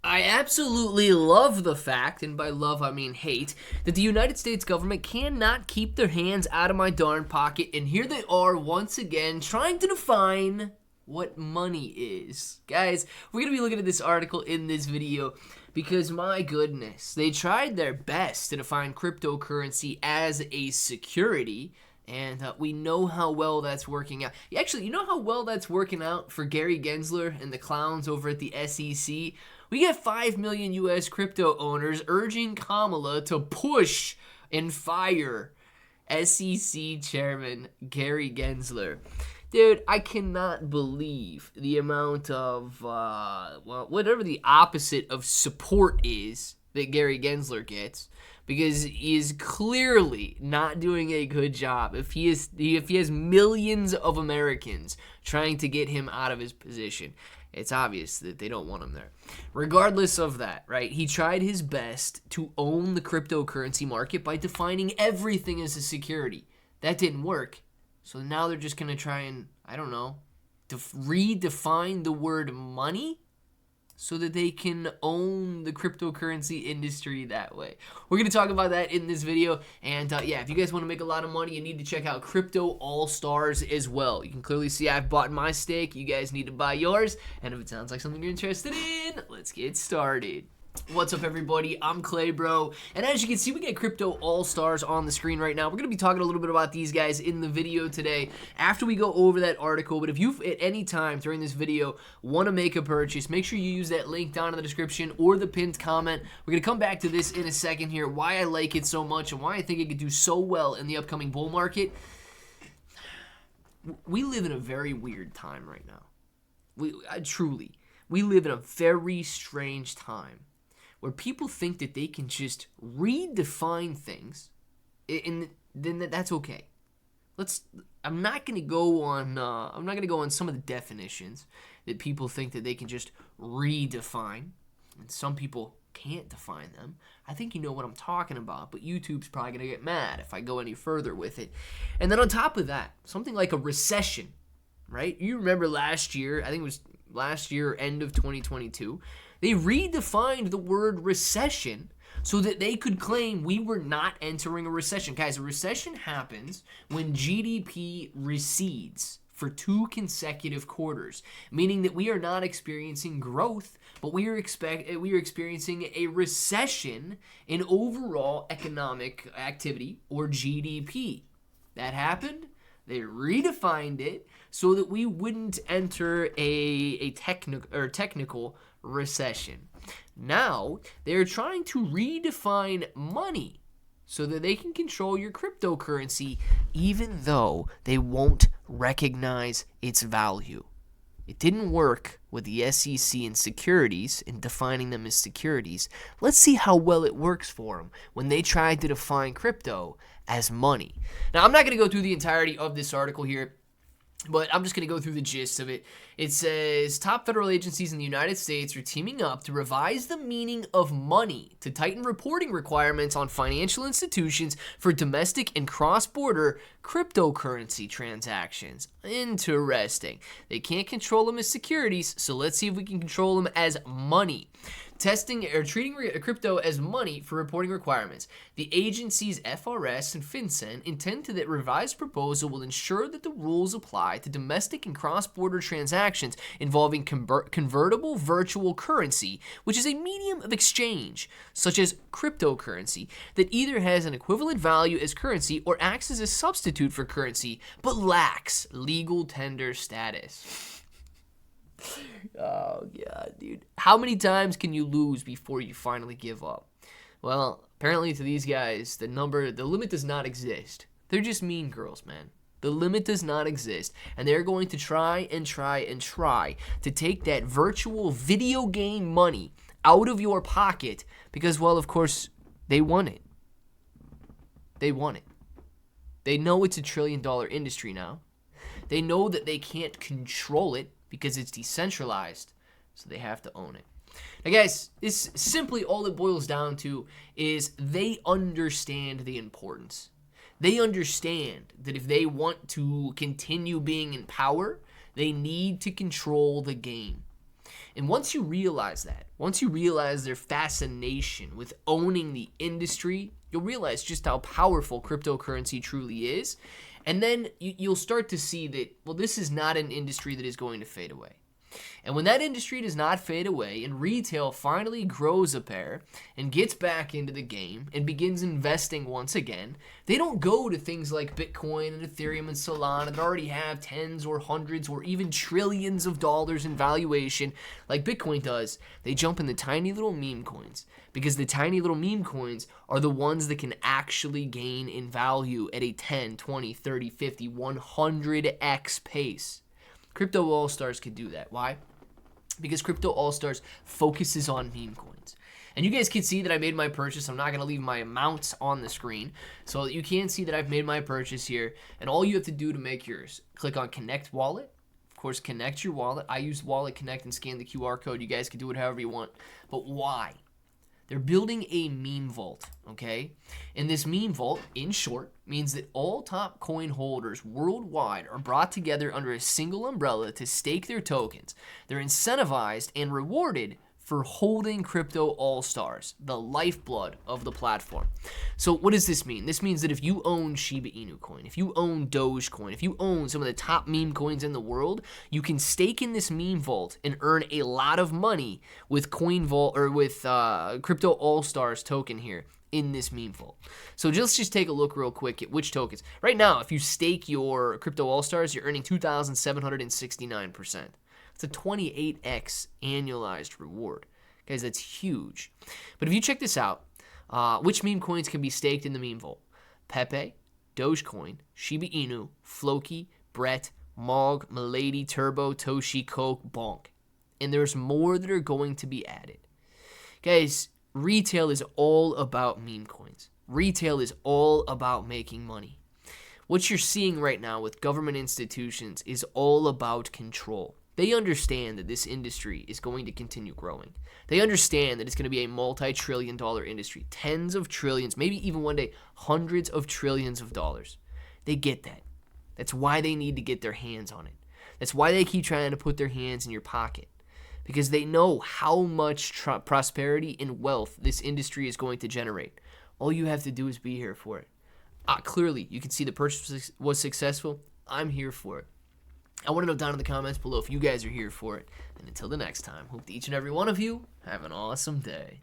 I absolutely love the fact, and by love I mean hate, that the United States government cannot keep their hands out of my darn pocket, and here they are once again trying to define what money is. Guys, we're going to be looking at this article in this video because, my goodness, they tried their best to define cryptocurrency as a security, and we know how well that's working out. Actually, you know how well that's working out for Gary Gensler and the clowns over at the SEC? We get 5 million U.S. crypto owners urging Kamala to push and fire SEC Chairman Gary Gensler. Dude, I cannot believe the amount of, whatever the opposite of support is that Gary Gensler gets, because he is clearly not doing a good job if he has millions of Americans trying to get him out of his position. It's obvious that they don't want him there. Regardless of that, right, he tried his best to own the cryptocurrency market by defining everything as a security. That didn't work. So now they're just going to try and, I don't know, redefine the word money so that they can own the cryptocurrency industry that way. We're going to talk about that in this video. And yeah, if you guys want to make a lot of money, you need to check out Crypto All-Stars as well. You can clearly see I've bought my stake. You guys need to buy yours. And if it sounds like something you're interested in, let's get started. What's up, everybody? I'm Clay, bro. And as you can see, we got Crypto All-Stars on the screen right now. We're going to be talking a little bit about these guys in the video today after we go over that article. But if you at any time during this video want to make a purchase, make sure you use that link down in the description or the pinned comment. We're going to come back to this in a second here, why I like it so much and why I think it could do so well in the upcoming bull market. We live in a very weird time right now. We live in a very strange time, where people think that they can just redefine things, and then that's okay. I'm not gonna go on some of the definitions that people think that they can just redefine, and some people can't define them. I think you know what I'm talking about, but YouTube's probably gonna get mad if I go any further with it. And then on top of that, something like a recession, right? You remember last year, I think it was last year, end of 2022, they redefined the word recession so that they could claim we were not entering a recession. Guys, a recession happens when GDP recedes for 2 consecutive quarters, meaning that we are not experiencing growth, but we are experiencing a recession in overall economic activity, or GDP. That happened. They redefined it so that we wouldn't enter a technical recession. Now, they're trying to redefine money so that they can control your cryptocurrency, even though they won't recognize its value. It didn't work with the SEC and securities in defining them as securities. Let's see how well it works for them when they tried to define crypto as money. Now, I'm not going to go through the entirety of this article here, but I'm just going to go through the gist of it. It says, top federal agencies in the United States are teaming up to revise the meaning of money to tighten reporting requirements on financial institutions for domestic and cross-border cryptocurrency transactions. Interesting. They can't control them as securities, so let's see if we can control them as money. Testing or treating crypto as money for reporting requirements. The agency's FRS and FinCEN intend that revised proposal will ensure that the rules apply to domestic and cross-border transactions involving convertible virtual currency, which is a medium of exchange, such as cryptocurrency, that either has an equivalent value as currency or acts as a substitute for currency, but lacks legal tender status. Oh, God, dude. How many times can you lose before you finally give up? Well, apparently to these guys, the limit does not exist. They're just mean girls, man. The limit does not exist. And they're going to try to take that virtual video game money out of your pocket because, well, of course, they want it. They want it. They know it's $1 trillion industry now. They know that they can't control it because it's decentralized, so they have to own it. Now, guys, this simply all it boils down to is they understand the importance. They understand that if they want to continue being in power, they need to control the game. And once you realize that, once you realize their fascination with owning the industry, you'll realize just how powerful cryptocurrency truly is. And then you'll start to see that, well, this is not an industry that is going to fade away. And when that industry does not fade away and retail finally grows a pair and gets back into the game and begins investing once again, they don't go to things like Bitcoin and Ethereum and Solana that already have tens or hundreds or even trillions of dollars in valuation like Bitcoin does. They jump in the tiny little meme coins, because the tiny little meme coins are the ones that can actually gain in value at a 10, 20, 30, 50, 100x pace. Crypto All-Stars could do that. Why? Because Crypto All-Stars focuses on meme coins. And you guys can see that I made my purchase. I'm not going to leave my amounts on the screen. So you can see that I've made my purchase here. And all you have to do to make yours, click on Connect Wallet. Of course, connect your wallet. I use Wallet Connect and scan the QR code. You guys can do it however you want. But why? They're building a meme vault, okay? And this meme vault, in short, means that all top coin holders worldwide are brought together under a single umbrella to stake their tokens. They're incentivized and rewarded for holding Crypto All-Stars, the lifeblood of the platform. So what does this mean? This means that if you own Shiba Inu coin, if you own Dogecoin, if you own some of the top meme coins in the world, you can stake in this meme vault and earn a lot of money with Coin Vault or with Crypto All-Stars token here in this meme vault. So let's just take a look real quick at which tokens. Right now, if you stake your Crypto All-Stars, you're earning 2,769%. It's a 28x annualized reward. Guys, that's huge. But if you check this out, which meme coins can be staked in the meme vault? Pepe, Dogecoin, Shiba Inu, Floki, Brett, Mog, Milady, Turbo, Toshi, Coke, Bonk. And there's more that are going to be added. Guys, retail is all about meme coins. Retail is all about making money. What you're seeing right now with government institutions is all about control. They understand that this industry is going to continue growing. They understand that it's going to be a multi-trillion-dollar industry, tens of trillions, maybe even one day hundreds of trillions of dollars. They get that. That's why they need to get their hands on it. That's why they keep trying to put their hands in your pocket, because they know how much prosperity and wealth this industry is going to generate. All you have to do is be here for it. Clearly, you can see the purchase was successful. I'm here for it. I want to know down in the comments below if you guys are here for it. And until the next time, hope that each and every one of you have an awesome day.